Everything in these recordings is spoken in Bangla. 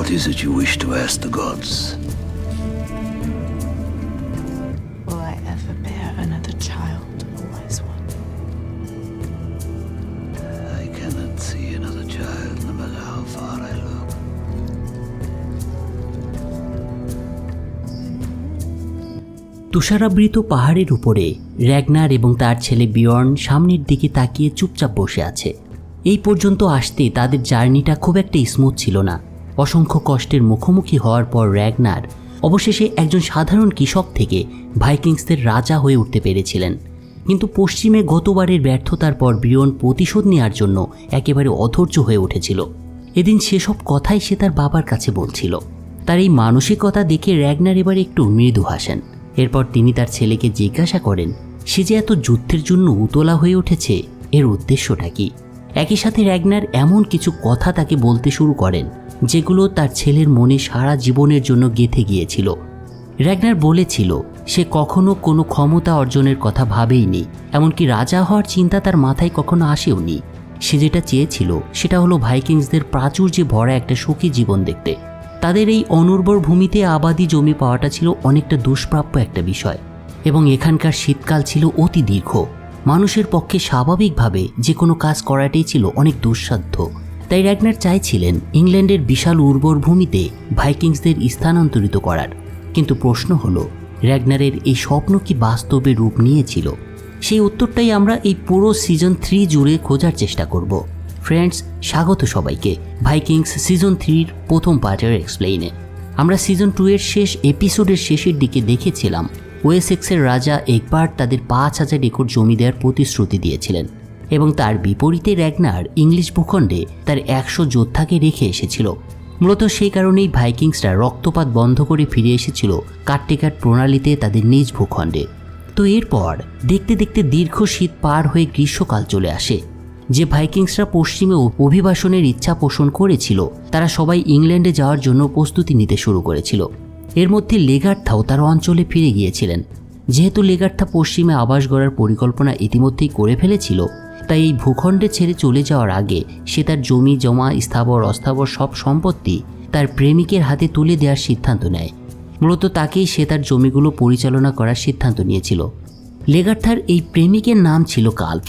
What is it you wish to ask the gods? Will I ever bear another child, O wise one? I cannot see another child no matter how far I look. তুষারাবৃত পাহাড়ের উপরে র্যাগনার এবং তার ছেলে বিয়র্ন সামনের দিকে তাকিয়ে চুপচাপ বসে আছে। এই পর্যন্ত আসতে তাদের জার্নিটা খুব একটা স্মুথ ছিল না। অসংখ্য কষ্টের মুখোমুখি হওয়ার পর র্যাগনার অবশেষে একজন সাধারণ কৃষক থেকে ভাইকিংসদের রাজা হয়ে উঠতে পেরেছিলেন। কিন্তু পশ্চিমে গতবারের ব্যর্থতার পর বিয়র্ন প্রতিশোধ নেওয়ার জন্য একেবারে অধৈর্য হয়ে উঠেছিল। এদিন সেসব কথাই সে তার বাবার কাছে বলছিল। তার এই মানসিকতা দেখে র্যাগনার এবার একটু মৃদু হাসেন। এরপর তিনি তার ছেলেকে জিজ্ঞাসা করেন সে যে এত যুদ্ধের জন্য উতলা হয়ে উঠেছে, এর উদ্দেশ্যটা কি। একই সাথে র্যাগনার এমন কিছু কথা তাকে বলতে শুরু করেন যেগুলো তার ছেলের মনে সারা জীবনের জন্য গেঁথে গিয়েছিল। র্যাগনার বলেছিল সে কখনো কোনো ক্ষমতা অর্জনের কথা ভাবেইনি, এমনকি রাজা হওয়ার চিন্তা তার মাথায় কখনো আসেওনি। সে যেটা চেয়েছিল সেটা হলো ভাইকিংসদের প্রাচুর্যে ভরা একটা সুখী জীবন দেখতে। তাদের এই অনুর্বর ভূমিতে আবাদি জমি পাওয়াটা ছিল অনেকটা দুষ্প্রাপ্য একটা বিষয়, এবং এখানকার শীতকাল ছিল অতি দীর্ঘ। মানুষের পক্ষে স্বাভাবিকভাবে যে কোনো কাজ করাটাই ছিল অনেক দুঃসাধ্য। তাই র্যাগনার চাইছিলেন ইংল্যান্ডের বিশাল উর্বর ভূমিতে ভাইকিংসদের স্থানান্তরিত করার। কিন্তু প্রশ্ন হলো র্যাগনারের এই স্বপ্ন কি বাস্তবে রূপ নিয়েছিল? সেই উত্তরটাই আমরা এই পুরো সিজন 3 জুড়ে খোঁজার চেষ্টা করব। ফ্রেন্ডস, স্বাগত সবাইকে ভাইকিংস সিজন 3-র প্রথম পার্টের এক্সপ্লেইনে। আমরা সিজন 2 এর শেষ এপিসোডের শেষের দিকে দেখেছিলাম ওয়েসেক্সের রাজা একবার তাদের 5000 একর জমি দেওয়ার প্রতিশ্রুতি দিয়েছিলেন, এবং তার বিপরীতে র্যাগনার ইংলিশ ভূখণ্ডে তার 100 যোদ্ধাকে রেখে এসেছিল। মূলত সেই কারণেই ভাইকিংসরা রক্তপাত বন্ধ করে ফিরে এসেছিল কাটটেকাট প্রণালীতে তাদের নিজ ভূখণ্ডে। তো এরপর দেখতে দেখতে দীর্ঘ শীত পার হয়ে গ্রীষ্মকাল চলে আসে। যে ভাইকিংসরা পশ্চিমে অভিবাসনের ইচ্ছা পোষণ করেছিল তারা সবাই ইংল্যান্ডে যাওয়ার জন্য প্রস্তুতি নিতে শুরু করেছিল। এর মধ্যে লেগার্থাও তার অঞ্চলে ফিরে গিয়েছিলেন। যেহেতু লেগার্থা পশ্চিমে আবাস গড়ার পরিকল্পনা ইতিমধ্যেই করে ফেলেছিল, তাই এই ভূখণ্ডে ছেড়ে চলে যাওয়ার আগে সে তার জমি জমা স্থাবর অস্থাবর সব সম্পত্তি তার প্রেমিকের হাতে তুলে দেওয়ার সিদ্ধান্ত নেয়। মূলত তাকেই সে তার জমিগুলো পরিচালনা করার সিদ্ধান্ত নিয়েছিল। লেগার্থার এই প্রেমিকের নাম ছিল কাল্ফ।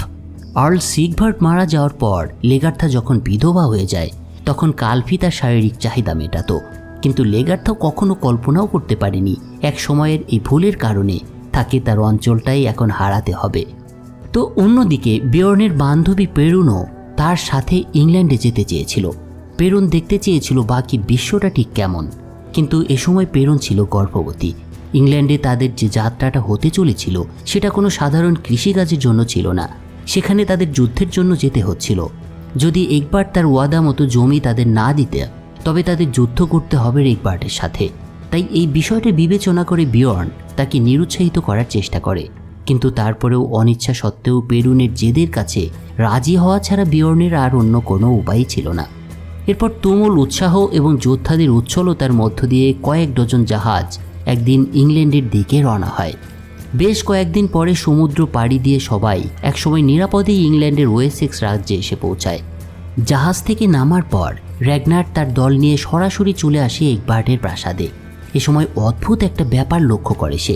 আর্ল সিগভার্ট মারা যাওয়ার পর লেগার্থা যখন বিধবা হয়ে যায় তখন কাল্ফই তার শারীরিক চাহিদা মেটাতো। কিন্তু লেগার্থা কখনো কল্পনাও করতে পারেনি এক সময়ের এই ভুলের কারণে তাকে তার অঞ্চলটাই এখন হারাতে হবে। তো অন্যদিকে বিয়র্নের বান্ধবী পেরুনও তার সাথে ইংল্যান্ডে যেতে চেয়েছিল। পেরুন দেখতে চেয়েছিল বাকি বিশ্বটা ঠিক কেমন, কিন্তু এ সময় পেরুন ছিল গর্ভবতী। ইংল্যান্ডে তাদের যে যাত্রাটা হতে চলেছিল সেটা কোনো সাধারণ কৃষিকাজের জন্য ছিল না, সেখানে তাদের যুদ্ধের জন্য যেতে হচ্ছিল। যদি একবার তার ওয়াদা মতো জমি তাদের না দিতে, তবে তাদের যুদ্ধ করতে হবে একবারের সাথে। তাই এই বিষয়টা বিবেচনা করে বিয়র্ন তাকে নিরুৎসাহিত করার চেষ্টা করে, কিন্তু তারপরেও অনিচ্ছা সত্ত্বেও পেরুনের জেদের কাছে রাজি হওয়া ছাড়া বিয়র্নের আর অন্য কোনো উপায় ছিল না। এরপর তুমুল উৎসাহ এবং যোদ্ধাদের উচ্ছলতার মধ্য দিয়ে কয়েক ডজন জাহাজ একদিন ইংল্যান্ডের দিকে রওনা হয়। বেশ কয়েকদিন পরে সমুদ্র পাড়ি দিয়ে সবাই একসময় নিরাপদেই ইংল্যান্ডের ওয়েসেক্স রাজ্যে এসে পৌঁছায়। জাহাজ থেকে নামার পর র্যাগনার তার দল নিয়ে সরাসরি চলে আসে একবার্টের প্রাসাদে। এ সময় অদ্ভুত একটা ব্যাপার লক্ষ্য করে সে।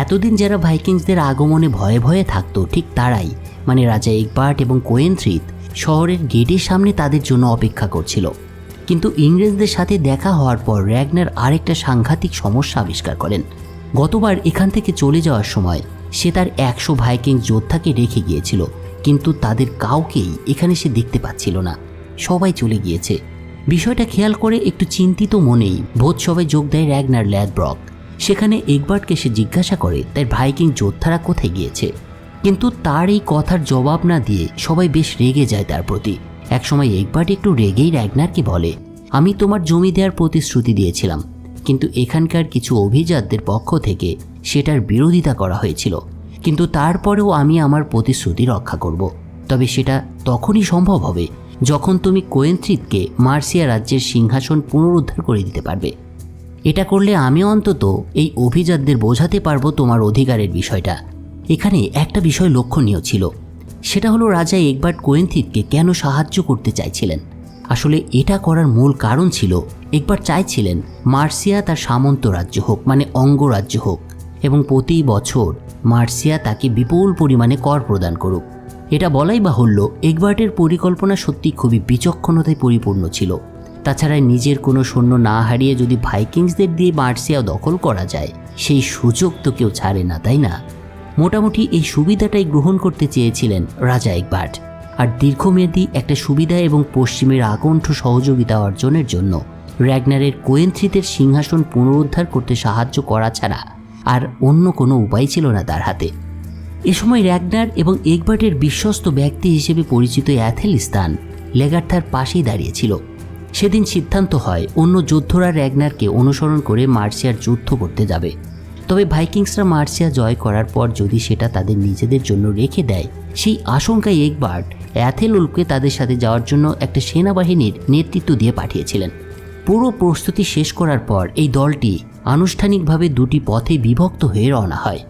এতদিন যারা ভাইকিংসদের আগমনে ভয়ে ভয়ে থাকতো, ঠিক তারাই মানে রাজা একবার্ট এবং কোয়েনথ্রিথ শহরের গেটের সামনে তাদের জন্য অপেক্ষা করছিল। কিন্তু ইংরেজদের সাথে দেখা হওয়ার পর র্যাগনার আরেকটা সাংঘাতিক সমস্যা আবিষ্কার করেন। গতবার এখান থেকে চলে যাওয়ার সময় সে তার 100 ভাইকিং যোদ্ধাকে রেখে গিয়েছিল, কিন্তু তাদের কাউকেই এখানে সে দেখতে পাচ্ছিল না, সবাই চলে গিয়েছে। বিষয়টা খেয়াল করে একটু চিন্তিত মনেই ভোজসভায় যোগ দেয় র্যাগনার ল্যাডব্রক। সেখানে একবার্টকে সে জিজ্ঞাসা করে তার ভাইকিং যোদ্ধারা কোথায় গিয়েছে, কিন্তু তার এই কথার জবাব না দিয়ে সবাই বেশ রেগে যায় তার প্রতি। একসময় একবার্ট একটু রেগেই র্যাগনারকে বলে, আমি তোমার জমি দেওয়ার প্রতিশ্রুতি দিয়েছিলাম, কিন্তু এখানকার কিছু অভিজাতদের পক্ষ থেকে সেটার বিরোধিতা করা হয়েছিল, কিন্তু তারপরেও আমি আমার প্রতিশ্রুতি রক্ষা করব। তবে সেটা তখনই সম্ভব হবে যখন তুমি কোয়েনথ্রিথকে মার্সিয়া রাজ্যের সিংহাসন পুনরুদ্ধার করে দিতে পারবে। এটা করলে আমি অন্তত এই অভিজাতদের বোঝাতে পারবো তোমার অধিকারের বিষয়টা। এখানে একটা বিষয় লক্ষণীয় ছিল, সেটা হলো রাজা একবার্ট কোয়েনথ্রিথকে কেন সাহায্য করতে চাইছিলেন। আসলে এটা করার মূল কারণ ছিল একবার চাইছিলেন মার্সিয়া তার সামন্ত রাজ্য হোক, মানে অঙ্গরাজ্য হোক, এবং প্রতি বছর মার্সিয়া তাকে বিপুল পরিমাণে কর প্রদান করুক। এটা বলাই বাহুল্য, এগবার্টের পরিকল্পনা সত্যি খুবই বিচক্ষণতায় পরিপূর্ণ ছিল। তাছাড়া নিজের কোনো সৈন্য না হারিয়ে যদি ভাইকিংসদের দিয়ে মার্সিয়া দখল করা যায়, সেই সুযোগ তো কেউ ছাড়ে না, তাই না? মোটামুটি এই সুবিধাটাই গ্রহণ করতে চেয়েছিলেন রাজা এগবার্ট। আর দীর্ঘমেয়াদী একটা সুবিধা এবং পশ্চিমের আকণ্ঠ সহযোগিতা অর্জনের জন্য র্যাগনারের কোয়েন্থ্রিতের সিংহাসন পুনরুদ্ধার করতে সাহায্য করা ছাড়া আর অন্য কোনো উপায় ছিল না তার হাতে। এ সময় র্যাগনার এবং এগবার্টের বিশ্বস্ত ব্যক্তি হিসেবে পরিচিত অ্যাথেলস্তান লেগার্থার পাশেই দাঁড়িয়েছিল। সেদিন সিদ্ধান্ত হয় অন্য যোদ্ধরা র্যাগনারকে অনুসরণ করে মার্সিয়ার যুদ্ধ করতে যাবে। তবে ভাইকিংসরা মার্সিয়া জয় করার পর যদি সেটা তাদের নিজেদের জন্য রেখে দেয়, সেই আশঙ্কায় এগবার্ট অ্যাথেলউলফকে তাদের সাথে যাওয়ার জন্য একটা সেনাবাহিনীর নেতৃত্ব দিয়ে পাঠিয়েছিলেন। পুরো প্রস্তুতি শেষ করার পর এই দলটি আনুষ্ঠানিকভাবে দুটি পথে বিভক্ত হয়ে রওনা হয়।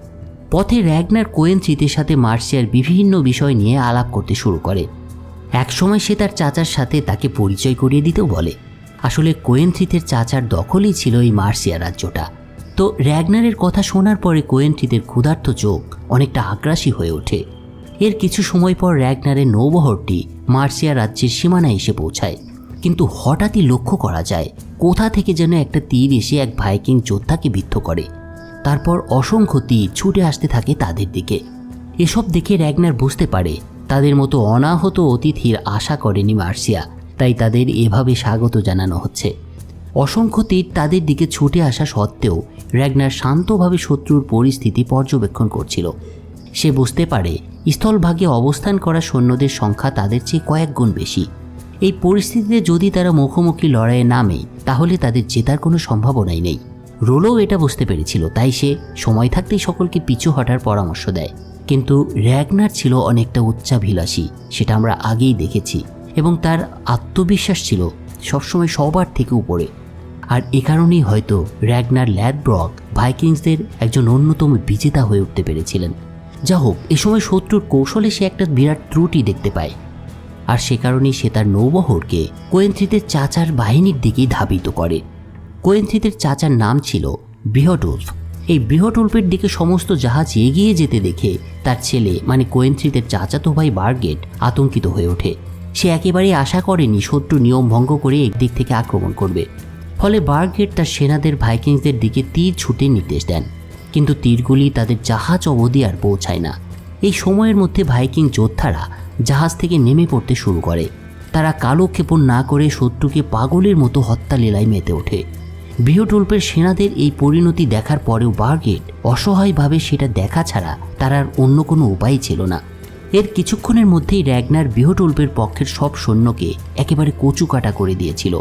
পথে র্যাগনার কোয়েন্থ্রিতের সাথে মার্সিয়ার বিভিন্ন বিষয় নিয়ে আলাপ করতে শুরু করে। একসময় সে তার চাচার সাথে তাকে পরিচয় করিয়ে দিতেও বলে। আসলে কোয়েন্থ্রিতের চাচার দখলেই ছিল এই মার্সিয়া রাজ্যটা। তো র্যাগনারের কথা শোনার পরে কোয়েন্থ্রিতের ক্ষুধার্ত চোখ অনেকটা আগ্রাসী হয়ে ওঠে। এর কিছু সময় পর র্যাগনারের নৌবহরটি মার্সিয়া রাজ্যের সীমানায় এসে পৌঁছায়, কিন্তু হঠাৎই লক্ষ্য করা যায় কোথা থেকে যেন একটা তীর এসে এক ভাইকিং যোদ্ধাকে বিদ্ধ করে। তারপর অসংখ্য তীর ছুটে আসতে থাকে তাদের দিকে। এসব দেখে র্যাগনার বুঝতে পারে তাদের মতো অনাহত অতিথির আশা করেনি মার্সিয়া, তাই তাদের এভাবে স্বাগত জানানো হচ্ছে। অসংখ্য তীর তাদের দিকে ছুটে আসা সত্ত্বেও র্যাগনার শান্তভাবে শত্রুর পরিস্থিতি পর্যবেক্ষণ করছিল। সে বুঝতে পারে স্থলভাগে অবস্থান করা সৈন্যদের সংখ্যা তাদের চেয়ে কয়েক গুণ বেশি। এই পরিস্থিতিতে যদি তারা মুখোমুখি লড়াইয়ে নামে তাহলে তাদের জেতার কোনো সম্ভাবনাই নেই। রোলও এটা বুঝতে পেরেছিল, তাই সে সময় থাকতেই সকলকে পিছু হটার পরামর্শ দেয়। কিন্তু র্যাগনার ছিল অনেকটা উচ্চাভিলাষী, সেটা আমরা আগেই দেখেছি, এবং তার আত্মবিশ্বাস ছিল সবসময় সবার থেকে উপরে। আর এ কারণেই হয়তো র্যাগনার ল্যাডব্রক ভাইকিংসদের একজন অন্যতম বিজেতা হয়ে উঠতে পেরেছিলেন। যা হোক, এ সময় শত্রুর কৌশলে সে একটা বিরাট ত্রুটি দেখতে পায়, আর সে কারণেই সে তার নৌবহরকে কোয়েন্থ্রিতের চাচার বাহিনীর দিকেই ধাবিত করে। কোয়েন্থ্রিতের চাচার নাম ছিল বৃহটউলফ। এই বৃহটউলফের দিকে সমস্ত জাহাজ এগিয়ে যেতে দেখে তার ছেলে মানে কোয়েন্থ্রিতের চাচাতো ভাই বার্গেট আতঙ্কিত হয়ে ওঠে। সে একেবারেই আশা করেনি শত্রু নিয়ম ভঙ্গ করে একদিক থেকে আক্রমণ করবে। ফলে বার্গেট তার সেনাদের ভাইকিংসদের দিকে তীর ছুটে নির্দেশ দেন, কিন্তু তীরগুলি তাদের জাহাজ অবধি আর পৌঁছায় না। এই সময়ের মধ্যে ভাইকিং যোদ্ধারা জাহাজ থেকে নেমে পড়তে শুরু করে। তারা কালক্ষেপণ না করে শত্রুকে পাগলের মতো হত্যালীলায় মেতে ওঠে। বৃহটউলফের সেনাদের এই পরিণতি দেখার পরেও বার্গেট অসহায়ভাবে সেটা দেখা ছাড়া তার আর অন্য কোনো উপায় ছিল না। এর কিছুক্ষণের মধ্যেই র্যাগনার বৃহটউলফের পক্ষের সব সৈন্যকে একেবারে কচুকাটা করে দিয়েছিল।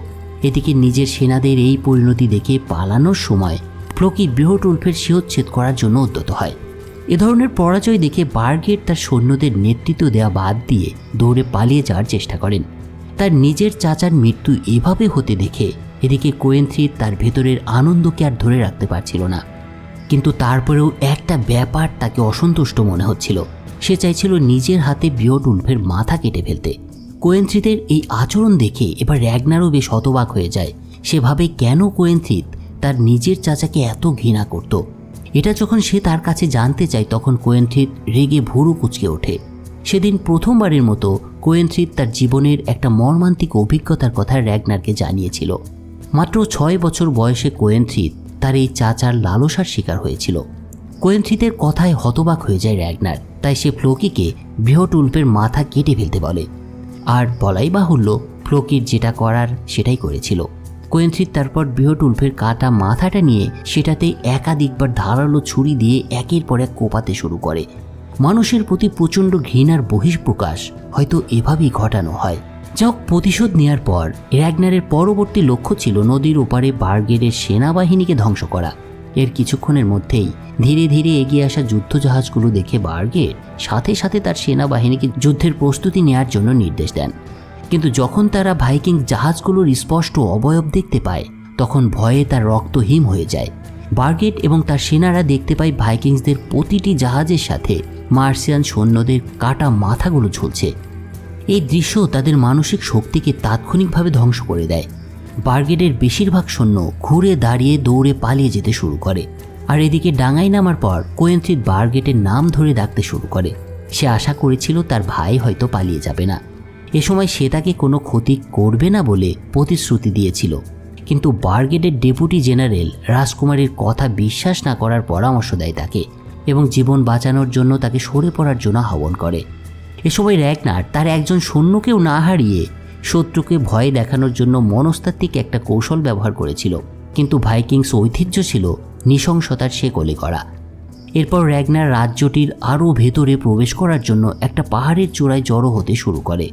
এদিকে নিজের সেনাদের এই পরিণতি দেখে পালানোর সময় ফ্লোকি বৃহটউলফের শিরচ্ছেদ করার জন্য উদ্যত হয়। এ ধরনের পরাজয় দেখে বার্গেট তার সৈন্যদের নেতৃত্ব দেওয়া বাদ দিয়ে দৌড়ে পালিয়ে যাওয়ার চেষ্টা করেন। তার নিজের চাচার মৃত্যু এভাবে হতে দেখে এদিকে কোয়েন্থ্রিত তার ভেতরের আনন্দকে আর ধরে রাখতে পারছিল না। কিন্তু তারপরেও একটা ব্যাপার তাকে অসন্তুষ্ট মনে হচ্ছিল। সে চাইছিল নিজের হাতে বৃহটউলফের মাথা কেটে ফেলতে। কোয়েন্থ্রিতের এই আচরণ দেখে এবার র্যাগনারও বেশ হতবাক হয়ে যায়। সে ভাবে কেন কোয়েন্থ্রিত তার নিজের চাচাকে এত ঘৃণা করত। এটা যখন সে তার কাছে জানতে চায় তখন কোয়েন্থ্রিত রেগে ভুরু কুঁচকে ওঠে। সেদিন প্রথমবারের মতো কোয়েন্থ্রিত তার জীবনের একটা মর্মান্তিক অভিজ্ঞতার কথা র্যাগনারকে জানিয়েছিল। মাত্র 6 বছর বয়সে কোয়েন্থ্রিত তার এই চাচার লালসার শিকার হয়েছিল। কোয়েন্থ্রিতের কথায় হতবাক হয়ে যায় র্যাগনার, তাই সে ফ্লোকিকে বৃহটউলফের মাথা কেটে ফেলতে বলে। আর বলাই বাহুল্য, ফ্লোকির যেটা করার সেটাই করেছিল। কোয়েন্থ্রিত তারপর বৃহটউলফের কাটা মাথাটা নিয়ে সেটাতে একাধিকবার ধারালো ছুরি দিয়ে একের পর এক কোপাতে শুরু করে। মানুষের প্রতি প্রচণ্ড ঘৃণার বহিঃপ্রকাশ হয়তো এভাবেই ঘটানো হয়। যাক, প্রতিশোধ নেওয়ার পর র্যাগনারের পরবর্তী লক্ষ্য ছিল নদীর ওপারে বার্গেটের সেনাবাহিনীকে ধ্বংস করা। এর কিছুক্ষণের মধ্যেই ধীরে ধীরে এগিয়ে আসা যুদ্ধজাহাজগুলো দেখে বার্গেট সাথে সাথে তার সেনাবাহিনীকে যুদ্ধের প্রস্তুতি নেওয়ার জন্য নির্দেশ দেন। কিন্তু যখন তারা ভাইকিং জাহাজগুলোর স্পষ্ট অবয়ব দেখতে পায় তখন ভয়ে তার রক্ত হিম হয়ে যায়। বার্গেট এবং তার সেনারা দেখতে পায় ভাইকিংসদের প্রতিটি জাহাজের সাথে মার্সিয়ান সৈন্যদের কাটা মাথাগুলো ঝুলছে। এই দৃশ্য তাদের মানসিক শক্তিকে তাৎক্ষণিকভাবে ধ্বংস করে দেয়। বার্গেটের বেশিরভাগ সৈন্য ঘুরে দাঁড়িয়ে দৌড়ে পালিয়ে যেতে শুরু করে। আর এদিকে ডাঙায় নামার পর কোয়েন্ট্রিড বার্গেটের নাম ধরে ডাকতে শুরু করে। সে আশা করেছিল তার ভাই হয়তো পালিয়ে যাবে না। এ সময় সে তাকে কোনো ক্ষতি করবে না বলে প্রতিশ্রুতি দিয়েছিল, কিন্তু বার্গেটের ডেপুটি জেনারেল রাজকুমারীর কথা বিশ্বাস না করার পরামর্শ দেয় তাকে এবং জীবন বাঁচানোর জন্য তাকে সরে পড়ার জন্য আহ্বান করে। এ সময় র্যাগনার তার একজন সৈন্যকেও না হারিয়ে শত্রুকে ভয় দেখানোর জন্য মনস্তাত্ত্বিক একটা কৌশল ব্যবহার করেছিল, কিন্তু ভাইকিংস ঐতিহ্য ছিল নৃশংসতার শেকলে করা। এরপর র্যাগনার রাজ্যটির আরও ভেতরে প্রবেশ করার জন্য একটা পাহাড়ের চূড়ায় জড়ো হতে শুরু করে।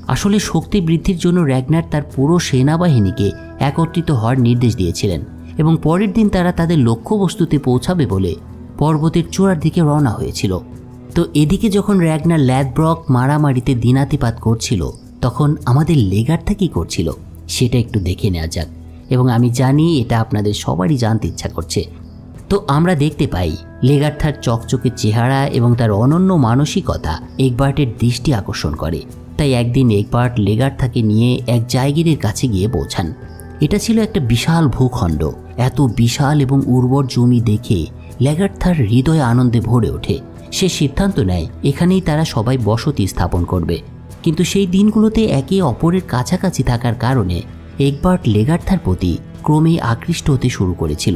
আসলে শক্তি বৃদ্ধির জন্য র্যাগনার তার পুরো সেনাবাহিনীকে একত্রিত হওয়ার নির্দেশ দিয়েছিলেন এবং পরের দিন তারা তাদের লক্ষ্যবস্তুতে পৌঁছাবে বলে পর্বতের চূড়ার দিকে রওনা হয়েছিল। তো এদিকে যখন র্যাগনার ল্যাডব্রক মারামারিতে দিনাতিপাত করছিল, তখন আমাদের লেগার্থা কী করছিল সেটা একটু দেখে নেওয়া যাক, এবং আমি জানি এটা আপনাদের সবারই জানতে ইচ্ছা করছে। তো আমরা দেখতে পাই লেগার্থার চকচকে চেহারা এবং তার অনন্য মানসিকতা এগবার্টের দৃষ্টি আকর্ষণ করে। তাই একদিন এগবার্ট লেগার্থাকে নিয়ে এক জায়গিরের কাছে গিয়ে পৌঁছান। এটা ছিল একটা বিশাল ভূখণ্ড। এত বিশাল এবং উর্বর জমি দেখে লেগার্থার হৃদয় আনন্দে ভরে ওঠে। সে সিদ্ধান্ত নেয় এখানেই তারা সবাই বসতি স্থাপন করবে। কিন্তু সেই দিনগুলোতে একে অপরের কাছাকাছি থাকার কারণে এগবার্ট লেগার্থার প্রতি ক্রমেই আকৃষ্ট হতে শুরু করেছিল।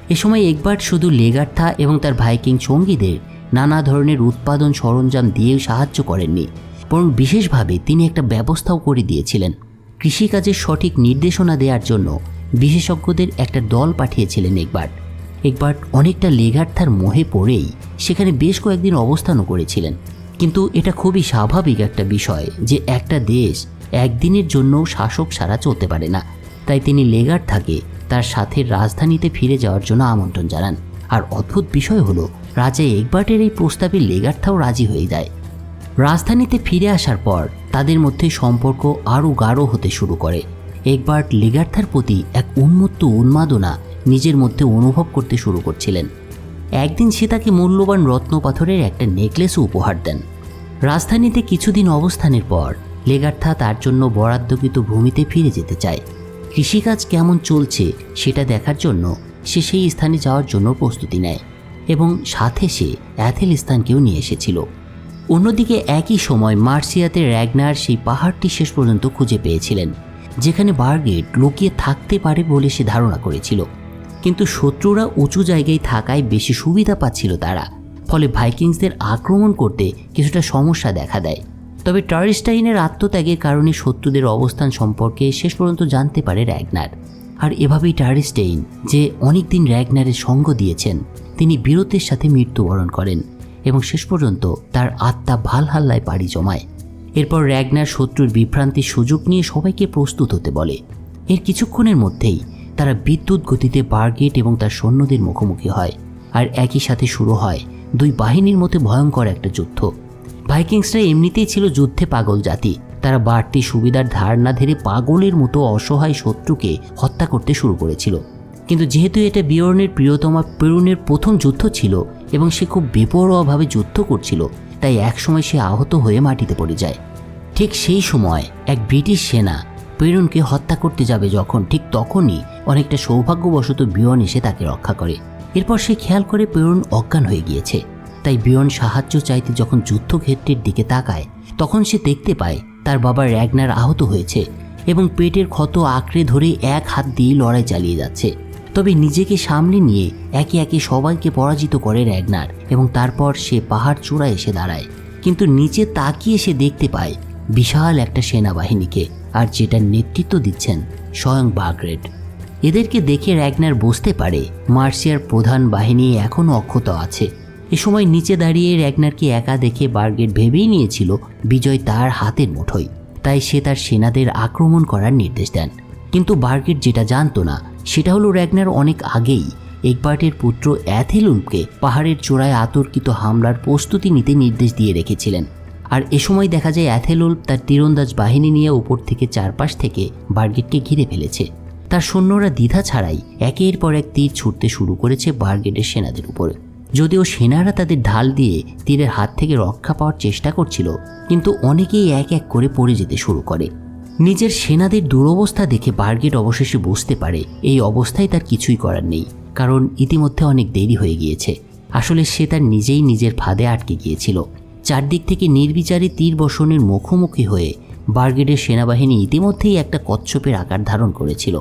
এ সময় এগবার্ট শুধু লেগার্থা এবং তার ভাইকিং সঙ্গীদের নানা ধরনের উৎপাদন সরঞ্জাম দিয়ে সাহায্য করেননি, বরং বিশেষভাবে তিনি একটা ব্যবস্থাও করে দিয়েছিলেন। কৃষিকাজের সঠিক নির্দেশনা দেওয়ার জন্য বিশেষজ্ঞদের একটা দল পাঠিয়েছিলেন এগবার্ট অনেকটা লেগার্থার মোহে পড়েই সেখানে বেশ কয়েকদিন অবস্থানও করেছিলেন। কিন্তু এটা খুবই স্বাভাবিক একটা বিষয় যে একটা দেশ একদিনের জন্য শাসক ছাড়া চলতে পারে না। তাই তিনি লেগার্থাকে তার সাথে রাজধানীতে ফিরে যাওয়ার জন্য আমন্ত্রণ জানান। আর অদ্ভুত বিষয় হলো, রাজা এগবার্টের এই প্রস্তাবে লেগার্থাও রাজি হয়ে যায়। রাজধানীতে ফিরে আসার পর তাদের মধ্যে সম্পর্ক আরও গাঢ় হতে শুরু করে। এগবার্ট লেগার্থার প্রতি এক উন্মত্ত উন্মাদনা নিজের মধ্যে অনুভব করতে শুরু করছিলেন। একদিন সে তাকে মূল্যবান রত্নপাথরের একটা নেকলেসও উপহার দেন। রাজধানীতে কিছুদিন অবস্থানের পর লেগার্থা তার জন্য বরাদ্দকৃত ভূমিতে ফিরে যেতে চায়। কৃষিকাজ কেমন চলছে সেটা দেখার জন্য সে সেই স্থানে যাওয়ার জন্য প্রস্তুতি নেয় এবং সাথে সে অ্যাথেলস্তানকেও নিয়ে এসেছিল। অন্যদিকে একই সময় মার্সিয়াতে র্যাগনার সেই পাহাড়টি শেষ পর্যন্ত খুঁজে পেয়েছিলেন, যেখানে বার্গেট লুকিয়ে থাকতে পারে বলে সে ধারণা করেছিল। কিন্তু শত্রুরা উঁচু জায়গায় থাকায় বেশি সুবিধা পাচ্ছিল তারা, ফলে ভাইকিংসদের আক্রমণ করতে কিছুটা সমস্যা দেখা দেয়। তবে টারিস্টাইনের আত্মত্যাগের কারণে শত্রুদের অবস্থান সম্পর্কে শেষ পর্যন্ত জানতে পারে র্যাগনার। আর এভাবেই টারিস্টাইন, যে অনেকদিন র্যাগনারের সঙ্গ দিয়েছেন, তিনি বীরত্বের সাথে মৃত্যুবরণ করেন এবং শেষ পর্যন্ত তার আত্মা ভালহাল্লায় পাড়ি জমায়। এরপর র্যাগনার শত্রুর বিভ্রান্তির সুযোগ নিয়ে সবাইকে প্রস্তুত হতে বলে। এর কিছুক্ষণের মধ্যেই তারা বিদ্যুৎ গতিতে বার্গেট এবং তার সৈন্যদের মুখোমুখি হয়, আর একই সাথে শুরু হয় দুই বাহিনীর মধ্যে ভয়ঙ্কর একটা যুদ্ধ। ভাইকিংসরা এমনিতেই ছিল যুদ্ধে পাগল জাতি। তারা বাড়তি সুবিধার ধার না ধরে পাগলের মতো অসহায় শত্রুকে হত্যা করতে শুরু করেছিল। কিন্তু যেহেতু এটা বিয়র্নের প্রিয়তমা পেরুনের প্রথম যুদ্ধ ছিল এবং সে খুব বেপরোয়াভাবে যুদ্ধ করছিল, তাই একসময় সে আহত হয়ে মাটিতে পড়ে যায়। ঠিক সেই সময় এক ব্রিটিশ সেনা পেরুনকে হত্যা করতে যাবে যখন, ঠিক তখনই অনেকটা সৌভাগ্যবশত বিয়র্ন এসে তাকে রক্ষা করে। এরপর সে খেয়াল করে পেরুন অজ্ঞান হয়ে গিয়েছে। তাই বিয়র্ন সাহায্য চাইতে যখন যুদ্ধক্ষেত্রের দিকে তাকায়, তখন সে দেখতে পায় তার বাবা র্যাগনার আহত হয়েছে এবং পেটের ক্ষত আঁকড়ে ধরে এক হাত দিয়ে লড়াই চালিয়ে যাচ্ছে। তবে নিজেকে সামনে নিয়ে একে একে সবাইকে পরাজিত করে র্যাগনার এবং তারপর সে পাহাড় চূড়ায় এসে দাঁড়ায়। কিন্তু নিচে তাকিয়ে সে দেখতে পায় বিশাল একটা সেনাবাহিনীকে, আর যেটার নেতৃত্ব দিচ্ছেন স্বয়ং বার্গেট। এদেরকে দেখে র্যাগনার বুঝতে পারে মার্সিয়ার প্রধান বাহিনী এখনও অক্ষত আছে। এ সময় নিচে দাঁড়িয়ে র্যাগনারকে একা দেখে বার্গেট ভেবেই নিয়েছিল বিজয় তার হাতের মুঠোয়, তাই সে তার সেনাদের আক্রমণ করার নির্দেশ দেন। কিন্তু বার্গেট যেটা জানতো না সেটা হলো র্যাগনার অনেক আগেই এগবার্টের পুত্র অ্যাথেলুলফকে পাহাড়ের চূড়ায় আতর্কিত হামলার প্রস্তুতি নিতে নির্দেশ দিয়ে রেখেছিলেন। আর এ সময় দেখা যায় অ্যাথেলুলফ তার তীরন্দাজ বাহিনী নিয়ে উপর থেকে চারপাশ থেকে বার্গেটকে ঘিরে ফেলেছে। তার সৈন্যরা দ্বিধা ছাড়াই একের পর এক তীর ছুটতে শুরু করেছে বার্গেটের সেনাদের উপরে। যদিও সেনারা তাদের ঢাল দিয়ে তীরের হাত থেকে রক্ষা পাওয়ার চেষ্টা করছিল, কিন্তু অনেকেই এক এক করে পড়ে যেতে শুরু করে। নিজের সেনাদের দুরবস্থা দেখে বার্গেট অবশেষে বুঝতে পারে এই অবস্থায় তার কিছুই করার নেই, কারণ ইতিমধ্যে অনেক দেরি হয়ে গিয়েছে। আসলে সে তার নিজেই নিজের ফাঁদে আটকে গিয়েছিল। চারদিক থেকে নির্বিচারে তীর বর্ষণের মুখোমুখি হয়ে বার্গেটের সেনাবাহিনী ইতিমধ্যেই একটা কচ্ছপের আকার ধারণ করেছিল।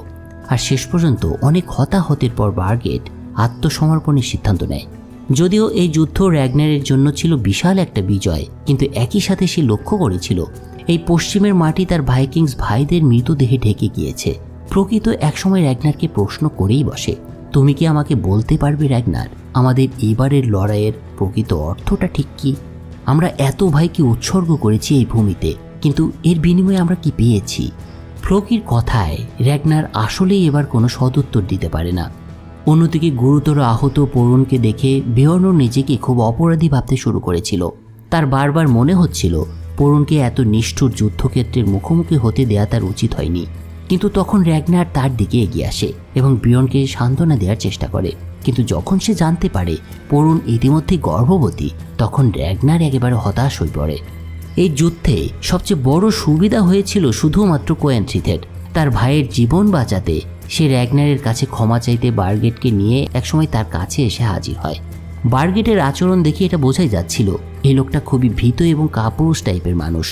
আর শেষ পর্যন্ত অনেক হতাহতের পর বার্গেট আত্মসমর্পণের সিদ্ধান্ত নেয়। যদিও এই যুদ্ধ র্যাগনারের জন্য ছিল বিশাল একটা বিজয়, কিন্তু একই সাথে সে লক্ষ্য করেছিল এই পশ্চিমের মাটি তার ভাইকিংস ভাইদের মৃতদেহে ঢেকে গিয়েছে। প্রকৃত একসময় র্যাগনারকে প্রশ্ন করেই বসে, তুমি কি আমাকে বলতে পারবে র্যাগনার, আমাদের এবারের লড়াইয়ের প্রকৃত অর্থটা ঠিক কি? আমরা এত ভাইকে উৎসর্গ করেছি এই ভূমিতে, কিন্তু এর বিনিময়ে আমরা কি পেয়েছি? ফ্লোকির কথায় র্যাগনার আসলেই এবার কোনো সদুত্তর দিতে পারে না। অন্যদিকে গুরুতর আহত পরুণকে দেখে বিয়র্ন নিজেকে খুব অপরাধী ভাবতে শুরু করেছিল। তার বারবার মনে হচ্ছিল পরুণকে এত নিষ্ঠুর যুদ্ধক্ষেত্রের মুখোমুখি হতে দেয়া তার উচিত হয়নি। কিন্তু তখন র্যাগনার তার দিকে এগিয়ে আসে এবং বিয়র্নকে সান্ত্বনা দেওয়ার চেষ্টা করে। কিন্তু যখন সে জানতে পারে পরুণ ইতিমধ্যে গর্ভবতী, তখন র্যাগনার একেবারে হতাশ হয়ে পড়ে। এই যুদ্ধে সবচেয়ে বড় সুবিধা হয়েছিল শুধুমাত্র কোয়েন্ট্রিথের। তার ভাইয়ের জীবন বাঁচাতে সে র্যাগনারের কাছে ক্ষমা চাইতে বার্গেটকে নিয়ে একসময় তার কাছে এসে হাজির হয়। বার্গেটের আচরণ দেখে এটা বোঝাই যাচ্ছিল এই লোকটা খুবই ভীত এবং কাপুরুষ টাইপের মানুষ।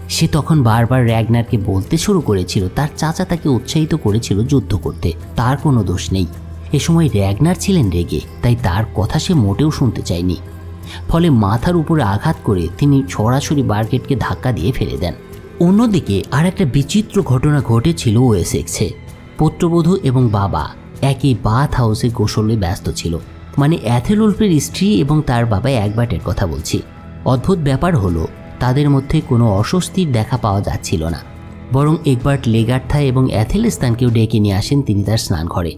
সে তখন বারবার র্যাগনারকে বলতে শুরু করেছিল তার চাচা তাকে উৎসাহিত করেছিল যুদ্ধ করতে, তার কোনো দোষ নেই। এ সময় র্যাগনার ছিলেন রেগে, তাই তার কথা সে মোটেও শুনতে চায়নি। ফলে মাথার উপরে আঘাত করে তিনি সরাসরি বার্গেটকে ধাক্কা দিয়ে ফেলে দেন। অন্যদিকে আর একটা বিচিত্র ঘটনা ঘটেছিল ওয়েসেক্সে। পুত্রবধূ এবং বাবা একই বাথ হাউসে গোসলে ব্যস্ত ছিল, মানে অ্যাথেলউলফের স্ত্রী এবং তার বাবা একবাটের কথা বলছি। অদ্ভুত ব্যাপার হলো তাদের মধ্যে কোনো অস্বস্তির দেখা পাওয়া যাচ্ছিল না, বরং একবার্ট লেগার্থা এবং অ্যাথেলস্তানকেও ডেকে নিয়ে আসেন তিনি তার স্নান ঘরে।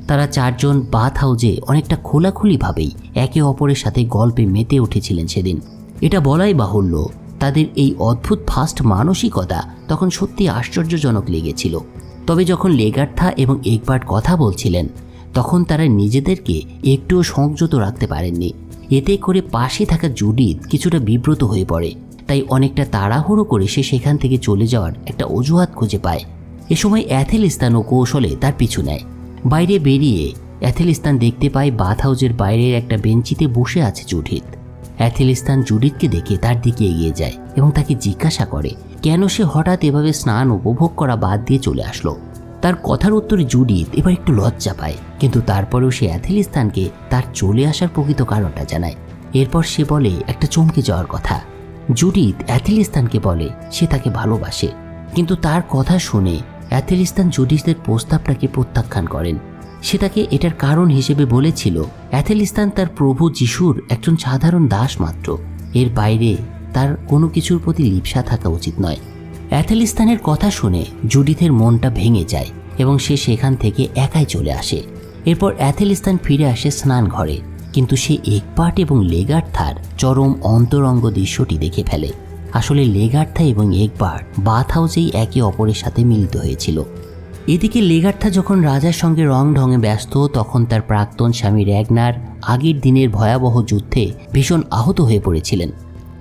তারা চারজন বাথ হাউজে অনেকটা খোলাখুলিভাবেই একে অপরের সাথে গল্পে মেতে উঠেছিলেন সেদিন। এটা বলাই বাহুল্য, তাদের এই অদ্ভুত ফাস্ট মানসিকতা তখন সত্যি আশ্চর্যজনক লেগেছিল। তবে যখন লেগার্থা এবং একবার্ট কথা বলছিলেন, তখন তারা নিজেদেরকে একটুও সংযত রাখতে পারেননি। এতে করে পাশে থাকা জুডিথ কিছুটা বিব্রত হয়ে পড়ে, তাই অনেকটা তাড়াহুড়ো করে সে সেখান থেকে চলে যাওয়ার একটা অজুহাত খুঁজে পায়। এ সময় অ্যাথেলস্তান ও কৌশলে তার পিছু নেয়। বাইরে বেরিয়ে অ্যাথেলস্তান দেখতে পায় বাথ হাউজের বাইরের একটা বেঞ্চিতে বসে আছে জুডিথ। অ্যাথেলস্তান জুডিথকে দেখে তার দিকে এগিয়ে যায় এবং তাকে জিজ্ঞাসা করে কেন সে হঠাৎ এভাবে স্নান উপভোগ করা বাদ দিয়ে চলে আসলো। তার কথার উত্তরে জুডিথ এবার একটু লজ্জা পায়, কিন্তু তারপরেও সে অ্যাথেলস্তানকে তার চলে আসার প্রকৃত কারণটা জানায়। এরপর সে বলে একটা চমকে যাওয়ার কথা। জুডিথ অ্যাথেলস্তানকে বলে সে তাকে ভালোবাসে, কিন্তু তার কথা শুনে অ্যাথেলস্তান জুডিথের প্রস্তাবটাকে প্রত্যাখ্যান করেন। সে তাকে এটার কারণ হিসেবে বলেছিল অ্যাথেলস্তান তার প্রভু যিশুর একজন সাধারণ দাস মাত্র, এর বাইরে তার কোনো কিছুর প্রতি লিপ্সা থাকা উচিত নয়। অ্যাথেলস্তানের কথা শুনে জুডিথের মনটা ভেঙে যায় এবং সে সেখান থেকে একাই চলে আসে। এরপর অ্যাথেলস্তান ফিরে আসে স্নান ঘরে, কিন্তু সে একবার্ট এবং লেগার্থার চরম অন্তরঙ্গ দৃশ্যটি দেখে ফেলে। আসলে লেগার্থা এবং একবার্ট বাথ হাউসেই একে অপরের সাথে মিলিত হয়েছিল। এদিকে লেগার্থা যখন রাজার সঙ্গে রং ঢঙে ব্যস্ত, তখন তার প্রাক্তন স্বামী র্যাগনার আগের দিনের ভয়াবহ যুদ্ধে ভীষণ আহত হয়ে পড়েছিলেন।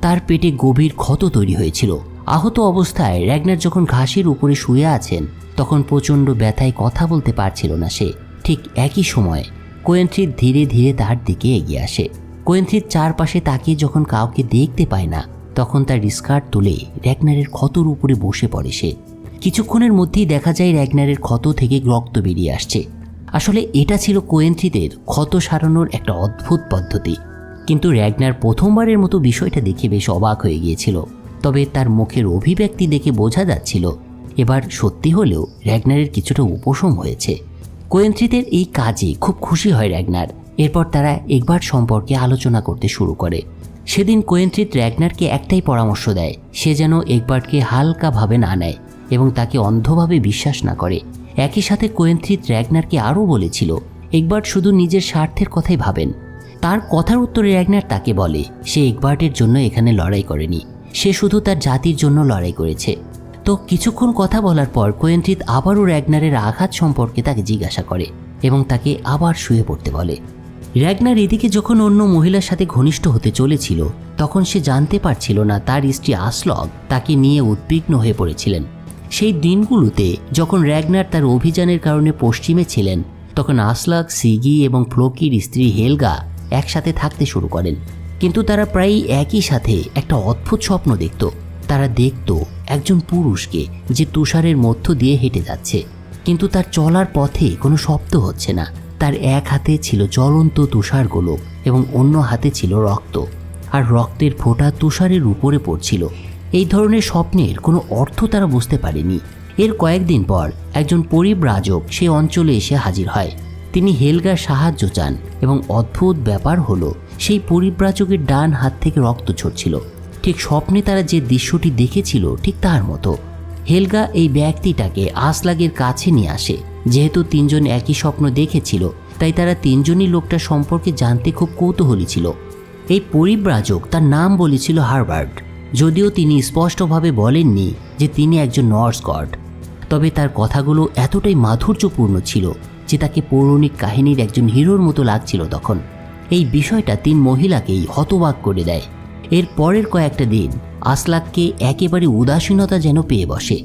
তার পেটে গভীর ক্ষত তৈরি হয়েছিল। আহত অবস্থায় র্যাগনার যখন ঘাসের উপরে শুয়ে আছেন, তখন প্রচণ্ড ব্যথায় কথা বলতে পারছিল না সে। ঠিক একই সময় কোয়েন্ট্রিথ ধীরে ধীরে তার দিকে এগিয়ে আসে। কোয়েন্ট্রিথ চারপাশে তাকিয়ে যখন কাউকে দেখতে পায় না, তখন তার স্কার্ট তুলে র্যাগনারের ক্ষতর উপরে বসে পড়ে সে। কিছুক্ষণের মধ্যেই দেখা যায় র্যাগনারের ক্ষত থেকে রক্ত বেরিয়ে আসছে। আসলে এটা ছিল কোয়েন্ট্রিথের ক্ষত সারানোর একটা অদ্ভুত পদ্ধতি। কিন্তু র্যাগনার প্রথমবারের মতো বিষয়টা দেখে বেশ অবাক হয়ে গিয়েছিল। তবে তার মুখের অভিব্যক্তি দেখে বোঝা যাচ্ছিল এবার সত্যি হলেও র্যাগনারের কিছুটা উপশম হয়েছে। কোয়েন্ট্রিথের এই কাজে খুব খুশি হয় র্যাগনার। এরপর তারা একবার সম্পর্কে আলোচনা করতে শুরু করে। সেদিন কোয়েন্ট্রিথ র্যাগনারকে একটাই পরামর্শ দেয়, সে যেন একবারকে হালকাভাবে না নেয় এবং তাকে অন্ধভাবে বিশ্বাস না করে। একই সাথে কোয়েন্ট্রিথ র্যাগনারকে আরও বলেছিল একবার শুধু নিজের স্বার্থের কথাই ভাবেন। তার কথার উত্তরে র্যাগনার তাকে বলে সে একবার্টের জন্য এখানে লড়াই করেনি, সে শুধু তার জাতির জন্য লড়াই করেছে। তো কিছুক্ষণ কথা বলার পর কোয়েন্ট্রিথ আবারও র্যাগনারের আঘাত সম্পর্কে তাকে জিজ্ঞাসা করে এবং তাকে আবার শুয়ে পড়তে বলে। র্যাগনার এদিকে যখন অন্য মহিলার সাথে ঘনিষ্ঠ হতে চলেছিল তখন সে জানতে পারছিল না তার স্ত্রী আসলগ তাকে নিয়ে উদ্বিগ্ন হয়ে পড়েছিলেন। সেই দিনগুলোতে যখন র্যাগনার তার অভিযানের কারণে পশ্চিমে ছিলেন তখন আসলগ, সিগি এবং ফ্লোকির স্ত্রী হেলগা একসাথে থাকতে শুরু করেন। কিন্তু তারা প্রায়ই একই সাথে একটা অদ্ভুত স্বপ্ন দেখত। তারা দেখত একজন পুরুষকে যে তুষারের মধ্য দিয়ে হেঁটে যাচ্ছে, কিন্তু তার চলার পথে কোনো শব্দ হচ্ছে না। তার এক হাতে ছিল জ্বলন্ত তুষার গোলক এবং অন্য হাতে ছিল রক্ত, আর রক্তের ফোঁটা তুষারের উপরে পড়ছিল। এই ধরনের স্বপ্নের কোনো অর্থ তারা বুঝতে পারেনি। এর কয়েকদিন পর একজন পরিব্রাজক সেই অঞ্চলে এসে হাজির হয়। তিনি হেলগার সাহায্য চান এবং অদ্ভুত ব্যাপার হলো সেই পরিব্রাজকের ডান হাত থেকে রক্ত ঝরছিল। ঠিক স্বপ্নে তারা যে দৃশ্যটি দেখেছিল ঠিক তার মতো। হেলগা এই ব্যক্তিটাকে আসলাগের কাছে নিয়ে আসে। যেহেতু তিনজন একই স্বপ্ন দেখেছিল তাই তারা তিনজনই লোকটা সম্পর্কে জানতে খুব কৌতূহলী ছিল। এই পরিব্রাজক তার নাম বলেছিল হারবার্ট, যদিও তিনি স্পষ্টভাবে বলেননি যে তিনি একজন নর্স গড। তবে তার কথাগুলো এতটাই মাধুর্যপূর্ণ ছিল যে তাকে পৌরাণিক কাহিনীর একজন হিরোর মতো লাগছিল তখন। এই বিষয়টা তিন মহিলাকেই হতবাক করে দেয়। এর পরের কয়েকটা দিন আসলাগকে একেবারে উদাসীনতা যেন পেয়ে বসে।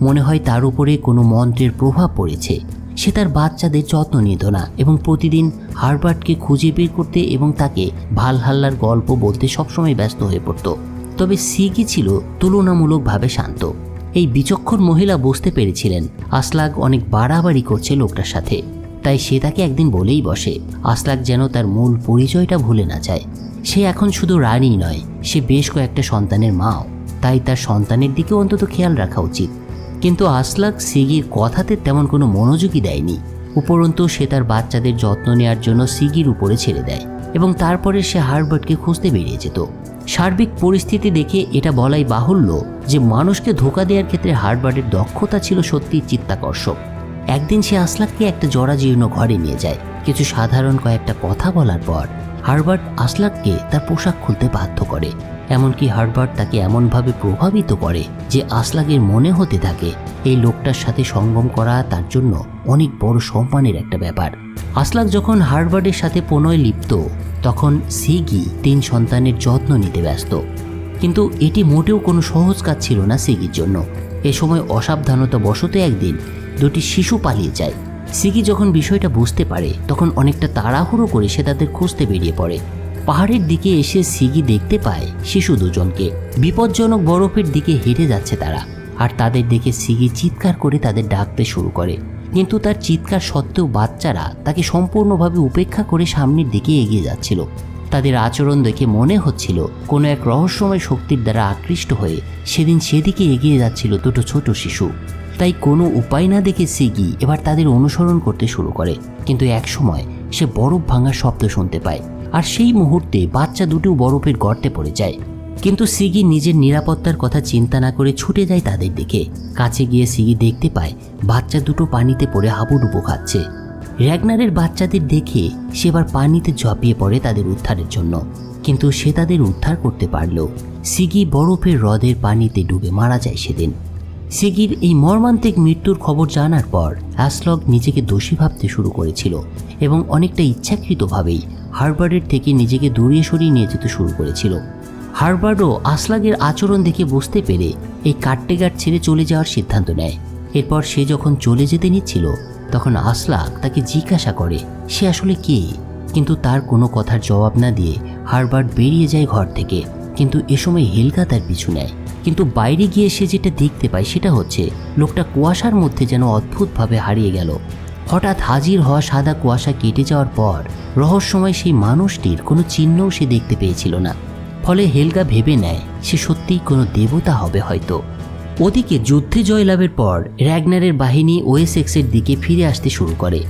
মনে হয় তার উপরে কোনো মন্ত্রের প্রভাব পড়েছে। সে তার বাচ্চাদের যত্ন নিত না এবং প্রতিদিন হারবার্টকে খুঁজে বের করতে এবং তাকে ভালহাল্লার গল্প বলতে সবসময় ব্যস্ত হয়ে পড়ত। তবে সিগি ছিল তুলনামূলকভাবে শান্ত। এই বিচক্ষণ মহিলা বুঝতে পেরেছিলেন আসলাগ অনেক বাড়াবাড়ি করছে লোকটার সাথে, তাই সে তাকে একদিন বলেই বসে আসলাগ যেন তার মূল পরিচয়টা ভুলে না যায়। সে এখন শুধু রানীই নয়, সে বেশ কয়েকটা সন্তানের মাও, তাই তার সন্তানের দিকে অন্তত খেয়াল রাখা উচিত। কিন্তু আসলাগ সিগির কথাতে তেমন কোনো মনোযোগই দেয়নি। উপরন্তু সে তার বাচ্চাদের যত্ন নেওয়ার জন্য সিগির উপরে ছেড়ে দেয় এবং তারপরে সে হারবার্টকে খুঁজতে বেরিয়ে যেত। সার্বিক পরিস্থিতি দেখে এটা বলাই বাহুল্য যে মানুষকে ধোঁকা দেওয়ার ক্ষেত্রে হারবার্টের দক্ষতা ছিল সত্যি চিত্তাকর্ষক। একদিন সে আসলাগকে একটা জরাজীর্ণ ঘরে নিয়ে যায়। কিছু সাধারণ কয়েকটা কথা বলার পর হারবার্ট আসলাগকে তার পোশাক খুলতে বাধ্য করে। এমনকি হারবার্ট তাকে এমনভাবে প্রভাবিত করে যে আসলাগের মনে হতে থাকে এই লোকটার সাথে সঙ্গম করা তার জন্য অনেক বড় সম্মানের একটা ব্যাপার। আসলাগ যখন হারবার্টের সাথে প্রণয় লিপ্ত তখন সিগি তিন সন্তানের যত্ন নিতে ব্যস্ত। কিন্তু এটি মোটেও কোনো সহজ কাজ ছিল না সিগির জন্য। এ সময় অসাবধানতা বশত একদিন দুটি শিশু পালিয়ে যায়। সিগি যখন বিষয়টা বুঝতে পারে তখন অনেকটা তাড়াহুড়ো করে সে তাদের খুঁজতে বেরিয়ে পড়ে। পাহাড়ের দিকে এসে সিগি দেখতে পায় শিশু দুজনকে বিপজ্জনক বরফের দিকে হেঁটে যাচ্ছে তারা, আর তাদের দেখে সিগি চিৎকার করে তাদের ডাকতে শুরু করে। কিন্তু তার চিৎকার সত্ত্বেও বাচ্চারা তাকে সম্পূর্ণভাবে উপেক্ষা করে সামনের দিকে এগিয়ে যাচ্ছিল। তাদের আচরণ দেখে মনে হচ্ছিল কোনো এক রহস্যময় শক্তির দ্বারা আকৃষ্ট হয়ে সেদিন সেদিকে এগিয়ে যাচ্ছিল দুটো ছোট শিশু। তাই কোনো উপায় না দেখে সিগি এবার তাদের অনুসরণ করতে শুরু করে। কিন্তু এক সময় সে বরফ ভাঙার শব্দ শুনতে পায়, আর সেই মুহূর্তে বাচ্চা দুটো বরফের গর্তে পড়ে যায়। কিন্তু সিগি নিজের নিরাপত্তার কথা চিন্তা না করে ছুটে যায় তাদের দিকে। কাছে গিয়ে সিগি দেখতে পায় বাচ্চা দুটো পানিতে পড়ে হাবুডুবু খাচ্ছে। র্যাগনারের বাচ্চাদের দেখে সে এবার পানিতে ঝাঁপিয়ে পড়ে তাদের উদ্ধারের জন্য, কিন্তু সে তাদের উদ্ধার করতে পারলেও সিগি বরফের হ্রদের পানিতে ডুবে মারা যায় সেদিন। সিগির এই মর্মান্তিক মৃত্যুর খবর জানার পর আসলগ নিজেকে দোষী ভাবতে শুরু করেছিল এবং অনেকটা ইচ্ছাকৃতভাবেই হারবার্টের থেকে নিজেকে দূরে সরিয়ে নিয়ে যেতে শুরু করেছিল। হারবার্টও আসলাগের আচরণ দেখে বুঝতে পেরে এই কাট্টেঘাট ছেড়ে চলে যাওয়ার সিদ্ধান্ত নেয়। এরপর সে যখন চলে যেতে নিচ্ছিল তখন আসলাগ তাকে জিজ্ঞাসা করে সে আসলে কে, কিন্তু তার কোনো কথার জবাব না দিয়ে হারবার্ট বেরিয়ে যায় ঘর থেকে। কিন্তু এ সময় হেলগা তার পিছু নেয়। কিন্তু বাইরে গিয়ে সে যেটা দেখতে পায় সেটা হচ্ছে লোকটা কুয়াশার মধ্যে যেন অদ্ভুতভাবে হারিয়ে গেল। হঠাৎ হাজির হওয়া সাদা কুয়াশা কেটে যাওয়ার পর রহস্যময় সেই মানুষটির কোনো চিহ্নও সে দেখতে পেয়েছিল না। ফলে হেলগা ভেবে নেয় সে সত্যিই কোনো দেবতা হবে হয়তো। ওদিকে যুদ্ধে জয়লাভের পর র্যাগনারের বাহিনী ওয়েসেক্সের দিকে ফিরে আসতে শুরু করে।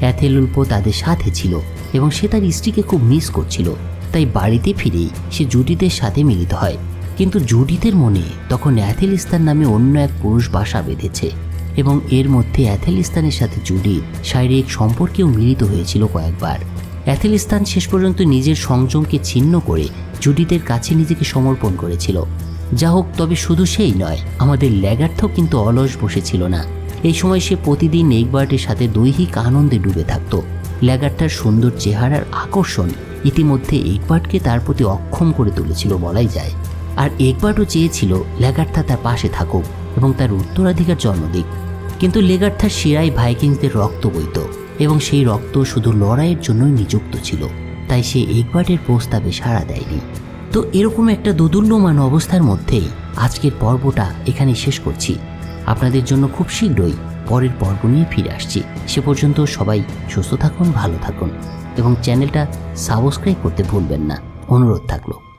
অ্যাথেলুল্পো তাদের সাথে ছিল এবং সে তার স্ত্রীকে খুব মিস করছিল। তাই বাড়িতে ফিরেই সে জুডিথের সাথে মিলিত হয়। কিন্তু জুডিথের মনে তখন অ্যাথেলিস্তান নামে অন্য এক পুরুষ বাসা বেঁধেছে এবং এর মধ্যে অ্যাথেলিস্তানের সাথে জুডিথ শারীরিক সম্পর্কেও মিলিত হয়েছিল কয়েকবার। অ্যাথেলিস্তান শেষ পর্যন্ত নিজের সংযমকে ছিন্ন করে জুডিথের কাছে নিজেকে সমর্পণ করেছিল। যা হোক, তবে শুধু সেই নয়, আমাদের ল্যাগার্থও কিন্তু অলস বসেছিল না। এই সময় সে প্রতিদিন এগবার্টের সাথে দৈহিক আনন্দে ডুবে থাকত। ল্যাগারথার সুন্দর চেহারার আকর্ষণ ইতিমধ্যে এগবার্টকে তার প্রতি অক্ষম করে তুলেছিল বলাই যায়। আর এগবার্টও চেয়েছিল ল্যাগারথা তার পাশে থাকুক এবং তার উত্তরাধিকার জন্ম দিক। কিন্তু লেগার্থার শিরায় ভাইকিংসদের রক্ত বইত এবং সেই রক্ত শুধু লড়াইয়ের জন্যই নিযুক্ত ছিল, তাই সে এগবার্টের প্রস্তাবে সাড়া দেয়নি। তো এরকম একটা দোদুল্যমান অবস্থার মধ্যেই আজকের পর্বটা এখানে শেষ করছি। আপনাদের জন্য খুব শীঘ্রই পরের পর্ব নিয়ে ফিরে আসছি। সে পর্যন্ত সবাই সুস্থ থাকুন, ভালো থাকুন এবং চ্যানেলটা সাবস্ক্রাইব করতে ভুলবেন না, অনুরোধ থাকলো।